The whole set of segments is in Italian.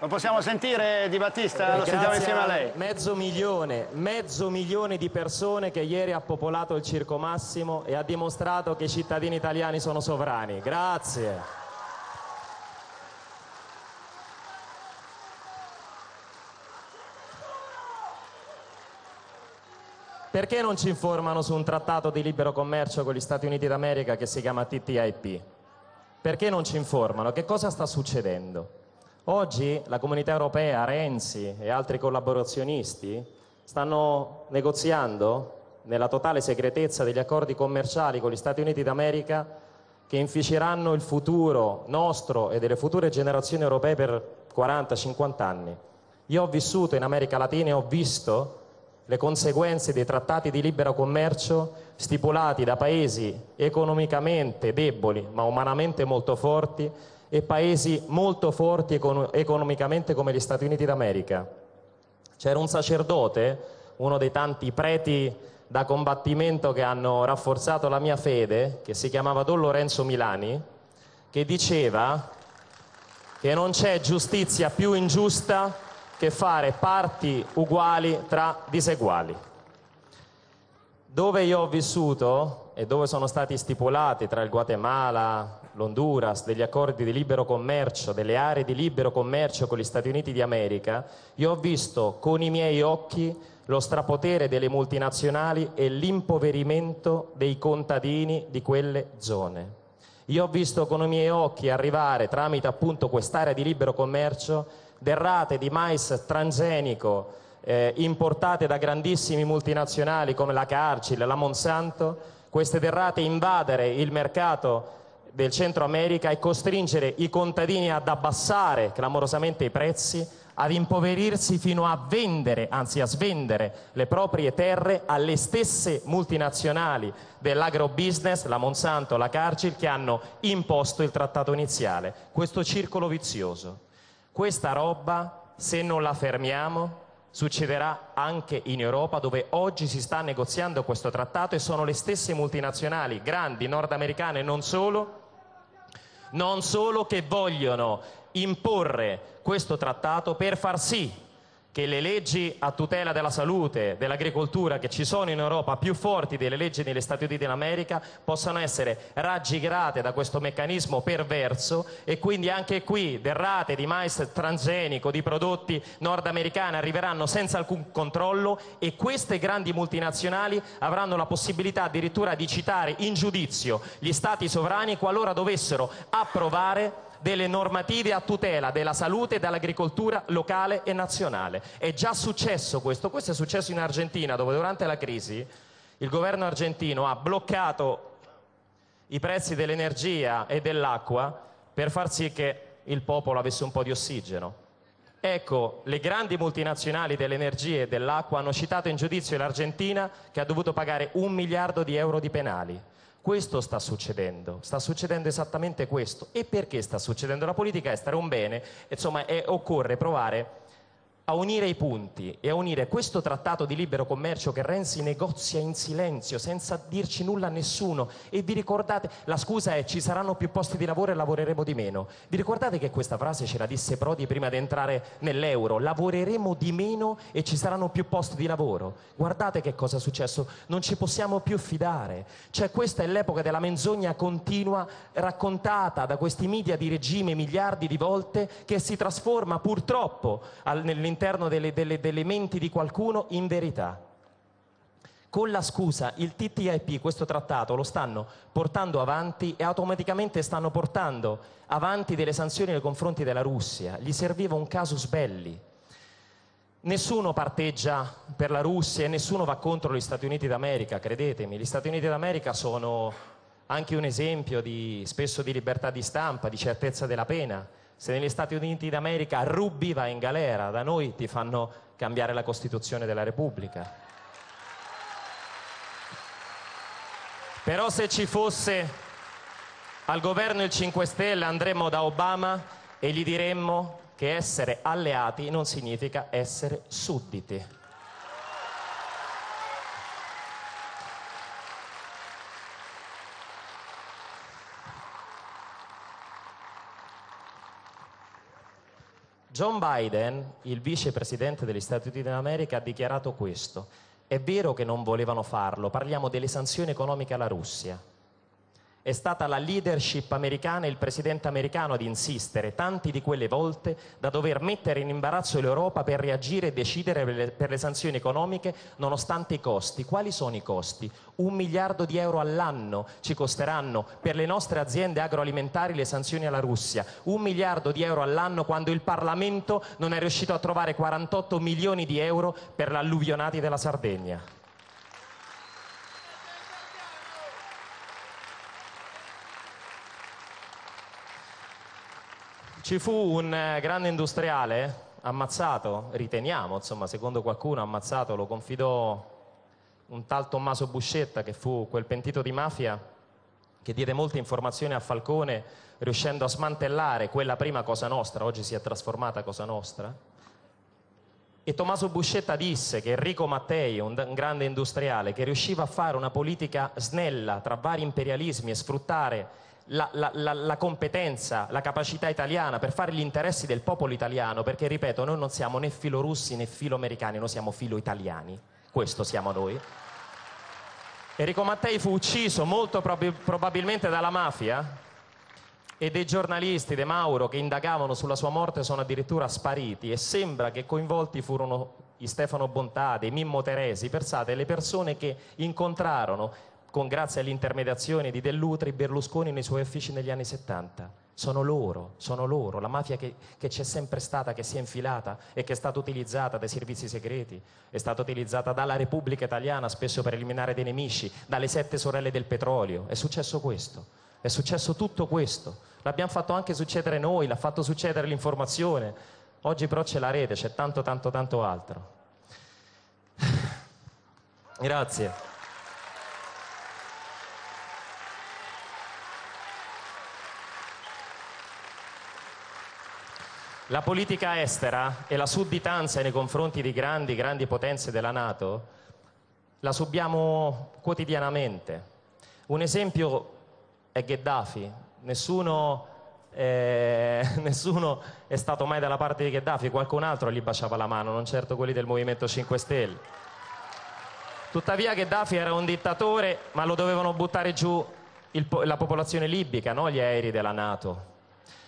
Lo possiamo sentire Di Battista? Lo sentiamo insieme a lei. Mezzo milione di persone che ieri ha popolato il Circo Massimo e ha dimostrato che i cittadini italiani sono sovrani. Grazie. Perché non ci informano su un trattato di libero commercio con gli Stati Uniti d'America che si chiama TTIP? Perché non ci informano? Che cosa sta succedendo? Oggi la Comunità Europea, Renzi e altri collaborazionisti stanno negoziando nella totale segretezza degli accordi commerciali con gli Stati Uniti d'America che inficeranno il futuro nostro e delle future generazioni europee per 40-50 anni. Io ho vissuto in America Latina e ho visto le conseguenze dei trattati di libero commercio stipulati da paesi economicamente deboli ma umanamente molto forti e paesi molto forti economicamente come gli Stati Uniti d'America. C'era un sacerdote, uno dei tanti preti da combattimento che hanno rafforzato la mia fede, che si chiamava Don Lorenzo Milani, che diceva che non c'è giustizia più ingiusta che fare parti uguali tra diseguali. Dove io ho vissuto e dove sono stati stipulati tra il Guatemala, l'Honduras, degli accordi di libero commercio, delle aree di libero commercio con gli Stati Uniti d'America, io ho visto con i miei occhi lo strapotere delle multinazionali e l'impoverimento dei contadini di quelle zone. Io ho visto con i miei occhi arrivare, tramite appunto quest'area di libero commercio, derrate di mais transgenico importate da grandissimi multinazionali come la Cargill, la Monsanto, queste derrate invadere il mercato del Centro America e costringere i contadini ad abbassare clamorosamente i prezzi, ad impoverirsi fino a vendere, anzi a svendere le proprie terre alle stesse multinazionali dell'agrobusiness, la Monsanto, la Cargill, che hanno imposto il trattato iniziale. Questo circolo vizioso. Questa roba, se non la fermiamo, succederà anche in Europa, dove oggi si sta negoziando questo trattato e sono le stesse multinazionali, grandi, nordamericane, non solo, che vogliono imporre questo trattato per far sì che le leggi a tutela della salute, dell'agricoltura che ci sono in Europa, più forti delle leggi degli Stati Uniti d'America, possano essere raggirate da questo meccanismo perverso e quindi anche qui derrate di mais transgenico, di prodotti nordamericani arriveranno senza alcun controllo e queste grandi multinazionali avranno la possibilità addirittura di citare in giudizio gli stati sovrani qualora dovessero approvare delle normative a tutela della salute e dell'agricoltura locale e nazionale. È già successo questo è successo in Argentina, dove durante la crisi il governo argentino ha bloccato i prezzi dell'energia e dell'acqua per far sì che il popolo avesse un po' di ossigeno. Ecco, le grandi multinazionali dell'energia e dell'acqua hanno citato in giudizio l'Argentina, che ha dovuto pagare 1 miliardo di euro di penali. Questo sta succedendo esattamente questo. E perché sta succedendo? La politica estera è un bene, insomma, occorre provare a unire i punti e a unire questo trattato di libero commercio che Renzi negozia in silenzio, senza dirci nulla a nessuno. E vi ricordate, la scusa è: ci saranno più posti di lavoro e lavoreremo di meno. Vi ricordate che questa frase ce la disse Prodi prima di entrare nell'euro? Lavoreremo di meno e ci saranno più posti di lavoro. Guardate che cosa è successo, non ci possiamo più fidare. Cioè, questa è l'epoca della menzogna continua, raccontata da questi media di regime miliardi di volte, che si trasforma purtroppo nell'interno delle menti di qualcuno in verità. Con la scusa, il TTIP, questo trattato, lo stanno portando avanti e automaticamente stanno portando avanti delle sanzioni nei confronti della Russia. Gli serviva un casus belli. Nessuno parteggia per la Russia e nessuno va contro gli Stati Uniti d'America, credetemi. Gli Stati Uniti d'America sono anche un esempio spesso di libertà di stampa, di certezza della pena. Se negli Stati Uniti d'America rubi vai in galera, da noi ti fanno cambiare la Costituzione della Repubblica. Però se ci fosse al governo il 5 Stelle andremmo da Obama e gli diremmo che essere alleati non significa essere sudditi. John Biden, il vicepresidente degli Stati Uniti d'America, ha dichiarato questo. È vero che non volevano farlo, parliamo delle sanzioni economiche alla Russia. È stata la leadership americana e il presidente americano ad insistere, tanti di quelle volte, da dover mettere in imbarazzo l'Europa per reagire e decidere per le sanzioni economiche nonostante i costi. Quali sono i costi? 1 miliardo di euro all'anno ci costeranno per le nostre aziende agroalimentari le sanzioni alla Russia. 1 miliardo di euro all'anno quando il Parlamento non è riuscito a trovare 48 milioni di euro per gli alluvionati della Sardegna. Ci fu un grande industriale ammazzato, riteniamo, insomma, secondo qualcuno ammazzato, lo confidò un tal Tommaso Buscetta, che fu quel pentito di mafia che diede molte informazioni a Falcone, riuscendo a smantellare quella prima Cosa Nostra, oggi si è trasformata Cosa Nostra. E Tommaso Buscetta disse che Enrico Mattei, un grande industriale, che riusciva a fare una politica snella tra vari imperialismi e sfruttare la competenza, la capacità italiana per fare gli interessi del popolo italiano, perché, ripeto, noi non siamo né filorussi né filoamericani, noi siamo filo-italiani, questo siamo noi. Enrico Mattei fu ucciso molto probabilmente dalla mafia, e dei giornalisti, De Mauro, che indagavano sulla sua morte sono addirittura spariti, e sembra che coinvolti furono i Stefano Bontà, dei Mimmo Teresi, pensate, le persone che incontrarono grazie alle intermediazioni di Dell'Utri, Berlusconi nei suoi uffici negli anni 70. Sono loro, la mafia che c'è sempre stata, che si è infilata e che è stata utilizzata dai servizi segreti, è stata utilizzata dalla Repubblica Italiana spesso per eliminare dei nemici, dalle 7 sorelle del petrolio. È successo questo, è successo tutto questo. L'abbiamo fatto anche succedere noi, l'ha fatto succedere l'informazione. Oggi però c'è la rete, c'è tanto altro. Grazie. La politica estera e la sudditanza nei confronti di grandi potenze della NATO la subiamo quotidianamente. Un esempio è Gheddafi. Nessuno è stato mai dalla parte di Gheddafi, qualcun altro gli baciava la mano, non certo quelli del Movimento 5 Stelle. Tuttavia Gheddafi era un dittatore, ma lo dovevano buttare giù la popolazione libica, non gli aerei della NATO.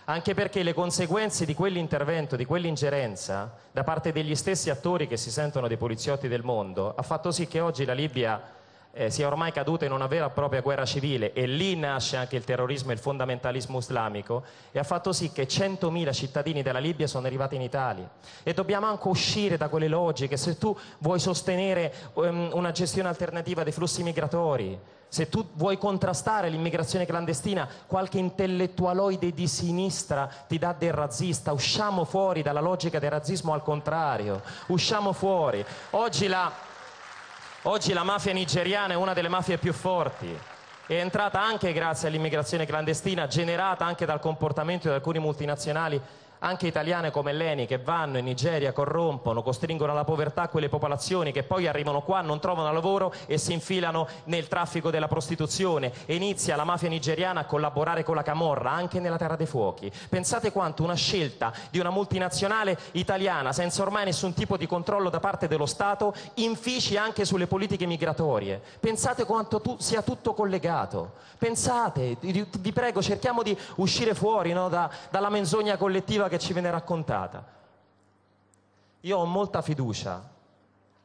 Anche perché le conseguenze di quell'intervento, di quell'ingerenza, da parte degli stessi attori che si sentono dei poliziotti del mondo, ha fatto sì che oggi la Libia sia ormai caduta in una vera e propria guerra civile, e lì nasce anche il terrorismo e il fondamentalismo islamico, e ha fatto sì che 100.000 cittadini della Libia sono arrivati in Italia. E dobbiamo anche uscire da quelle logiche. Se tu vuoi sostenere una gestione alternativa dei flussi migratori, se tu vuoi contrastare l'immigrazione clandestina, qualche intellettualoide di sinistra ti dà del razzista. Usciamo fuori dalla logica del razzismo, al contrario, usciamo fuori. Oggi la mafia nigeriana è una delle mafie più forti, è entrata anche grazie all'immigrazione clandestina, generata anche dal comportamento di alcune multinazionali, anche italiane come l'ENI, che vanno in Nigeria, corrompono, costringono alla povertà quelle popolazioni che poi arrivano qua, non trovano lavoro e si infilano nel traffico della prostituzione, e inizia la mafia nigeriana a collaborare con la Camorra anche nella Terra dei Fuochi. Pensate quanto una scelta di una multinazionale italiana, senza ormai nessun tipo di controllo da parte dello Stato, infici anche sulle politiche migratorie. Pensate quanto sia tutto collegato. Pensate, vi prego, cerchiamo di uscire fuori, no, dalla menzogna collettiva che ci viene raccontata. Io ho molta fiducia,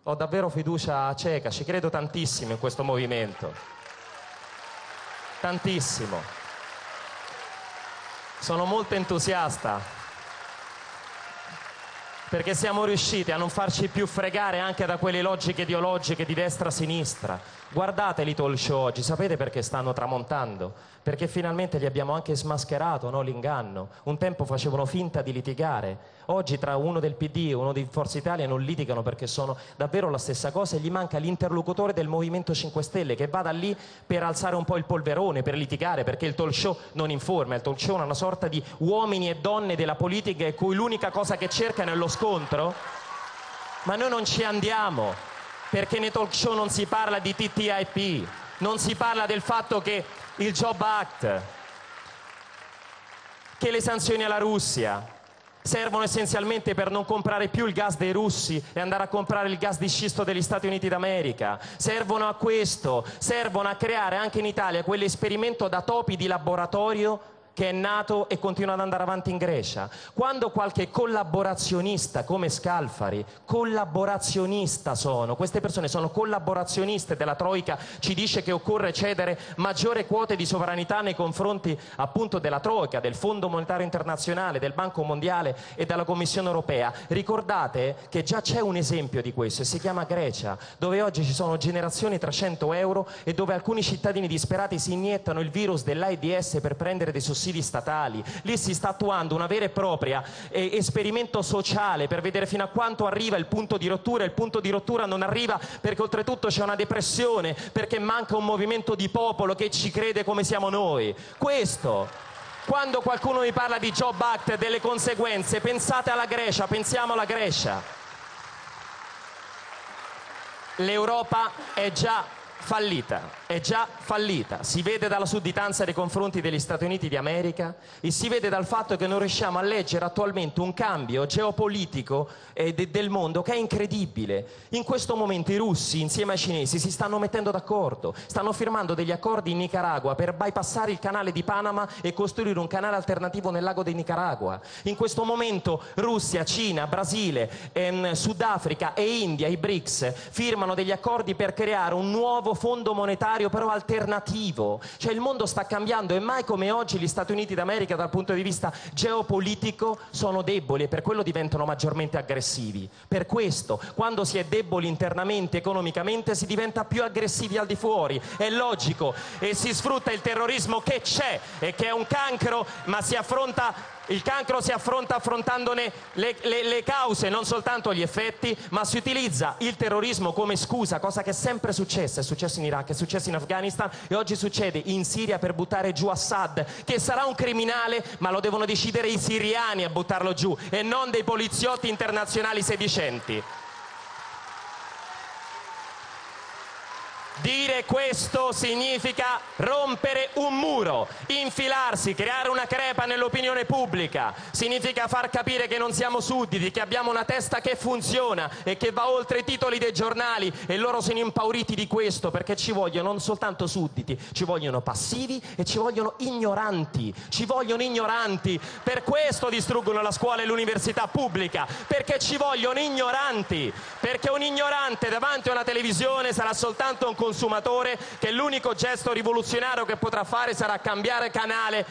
ho davvero fiducia cieca, ci credo tantissimo in questo movimento, tantissimo. Sono molto entusiasta perché siamo riusciti a non farci più fregare anche da quelle logiche ideologiche di destra-sinistra. Guardate i talk show oggi, sapete perché stanno tramontando? Perché finalmente gli abbiamo anche smascherato, no, l'inganno. Un tempo facevano finta di litigare, oggi tra uno del PD e uno di Forza Italia non litigano perché sono davvero la stessa cosa, e gli manca l'interlocutore del Movimento 5 Stelle che vada lì per alzare un po' il polverone, per litigare, perché il talk show non informa, il talk show è una sorta di uomini e donne della politica in cui l'unica cosa che cercano è lo scontro. Ma noi non ci andiamo, perché nei talk show non si parla di TTIP, non si parla del fatto che il Job Act, che le sanzioni alla Russia, servono essenzialmente per non comprare più il gas dei russi e andare a comprare il gas di scisto degli Stati Uniti d'America. Servono a questo, servono a creare anche in Italia quell'esperimento da topi di laboratorio che è nato e continua ad andare avanti in Grecia. Quando qualche collaborazionista come Scalfari, collaborazionista sono, queste persone sono collaborazioniste della Troica, ci dice che occorre cedere maggiore quote di sovranità nei confronti appunto della Troica, del Fondo Monetario Internazionale, del Banco Mondiale e della Commissione Europea. Ricordate che già c'è un esempio di questo e si chiama Grecia, dove oggi ci sono generazioni tra 100 euro e dove alcuni cittadini disperati si iniettano il virus dell'AIDS per prendere dei sussidi statali. Lì si sta attuando una vera e propria esperimento sociale per vedere fino a quanto arriva il punto di rottura. Il punto di rottura non arriva perché oltretutto c'è una depressione, perché manca un movimento di popolo che ci crede come siamo noi. Questo, quando qualcuno mi parla di Job Act e delle conseguenze, pensate alla Grecia, pensiamo alla Grecia. L'Europa è già fallita, si vede dalla sudditanza nei confronti degli Stati Uniti d'America e si vede dal fatto che non riusciamo a leggere attualmente un cambio geopolitico del mondo che è incredibile. In questo momento i russi insieme ai cinesi si stanno mettendo d'accordo, stanno firmando degli accordi in Nicaragua per bypassare il canale di Panama e costruire un canale alternativo nel lago di Nicaragua. In questo momento Russia, Cina, Brasile, Sudafrica e India, i BRICS, firmano degli accordi per creare un nuovo fondo monetario però alternativo. Cioè il mondo sta cambiando e mai come oggi gli Stati Uniti d'America dal punto di vista geopolitico sono deboli e per quello diventano maggiormente aggressivi. Per questo quando si è deboli internamente, economicamente, si diventa più aggressivi al di fuori, è logico, e si sfrutta il terrorismo che c'è e che è un cancro, ma il cancro si affronta affrontandone le cause, non soltanto gli effetti, ma si utilizza il terrorismo come scusa, cosa che è sempre successa. È successo in Iraq, è successo in Afghanistan e oggi succede in Siria per buttare giù Assad, che sarà un criminale, ma lo devono decidere i siriani a buttarlo giù e non dei poliziotti internazionali sedicenti. Dire questo significa rompere un muro, infilarsi, creare una crepa nell'opinione pubblica, significa far capire che non siamo sudditi, che abbiamo una testa che funziona e che va oltre i titoli dei giornali, e loro sono impauriti di questo perché ci vogliono non soltanto sudditi, ci vogliono passivi e ci vogliono ignoranti, per questo distruggono la scuola e l'università pubblica, perché ci vogliono ignoranti, perché un ignorante davanti a una televisione sarà soltanto un consumatore che l'unico gesto rivoluzionario che potrà fare sarà cambiare canale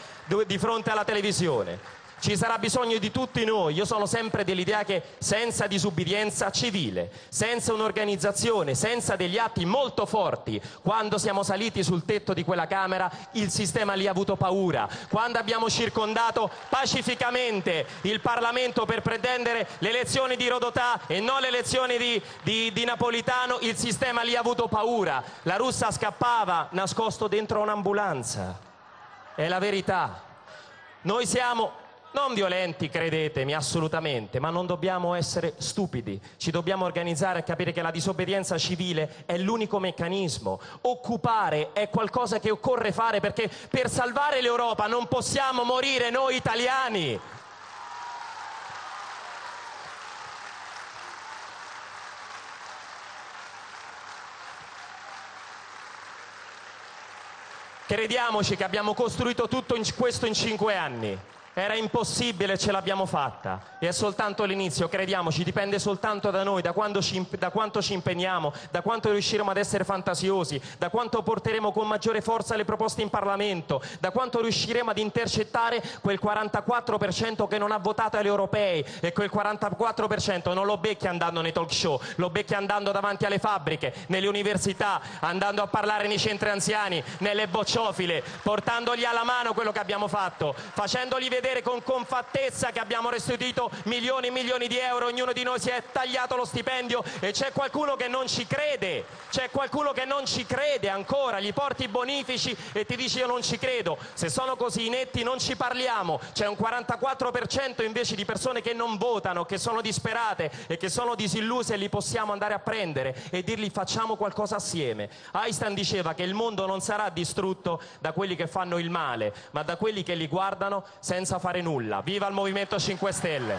di fronte alla televisione. Ci sarà bisogno di tutti noi. Io sono sempre dell'idea che senza disubbidienza civile, senza un'organizzazione, senza degli atti molto forti, quando siamo saliti sul tetto di quella Camera il sistema lì ha avuto paura. Quando abbiamo circondato pacificamente il Parlamento per pretendere le elezioni di Rodotà e non le elezioni di Napolitano, il sistema lì ha avuto paura. La russa scappava nascosto dentro un'ambulanza. È la verità. Noi siamo non violenti, credetemi, assolutamente, ma non dobbiamo essere stupidi. Ci dobbiamo organizzare e capire che la disobbedienza civile è l'unico meccanismo. Occupare è qualcosa che occorre fare, perché per salvare l'Europa non possiamo morire noi italiani. Crediamoci che abbiamo costruito tutto questo in 5 anni. Era impossibile, ce l'abbiamo fatta e è soltanto l'inizio, crediamoci, dipende soltanto da noi, da quanto ci impegniamo, da quanto riusciremo ad essere fantasiosi, da quanto porteremo con maggiore forza le proposte in Parlamento, da quanto riusciremo ad intercettare quel 44% che non ha votato alle europee, e quel 44% non lo becchi andando nei talk show, lo becchi andando davanti alle fabbriche, nelle università, andando a parlare nei centri anziani, nelle bocciofile, portandogli alla mano quello che abbiamo fatto, facendogli vedere con confattezza che abbiamo restituito milioni e milioni di euro, ognuno di noi si è tagliato lo stipendio e c'è qualcuno che non ci crede, ancora, gli porti i bonifici e ti dice io non ci credo. Se sono così inetti non ci parliamo, c'è un 44% invece di persone che non votano, che sono disperate e che sono disilluse, e li possiamo andare a prendere e dirgli facciamo qualcosa assieme. Einstein diceva che il mondo non sarà distrutto da quelli che fanno il male, ma da quelli che li guardano senza senza fare nulla. Viva il Movimento 5 Stelle!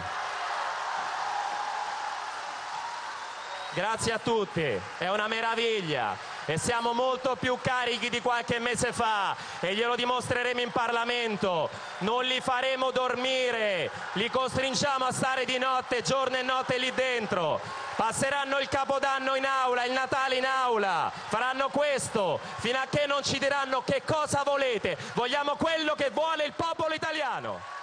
Grazie a tutti, è una meraviglia e siamo molto più carichi di qualche mese fa e glielo dimostreremo in Parlamento. Non li faremo dormire, li costringiamo a stare di notte, giorno e notte lì dentro. Passeranno il Capodanno in aula, il Natale in aula, faranno questo fino a che non ci diranno che cosa volete. Vogliamo quello che vuole il popolo italiano.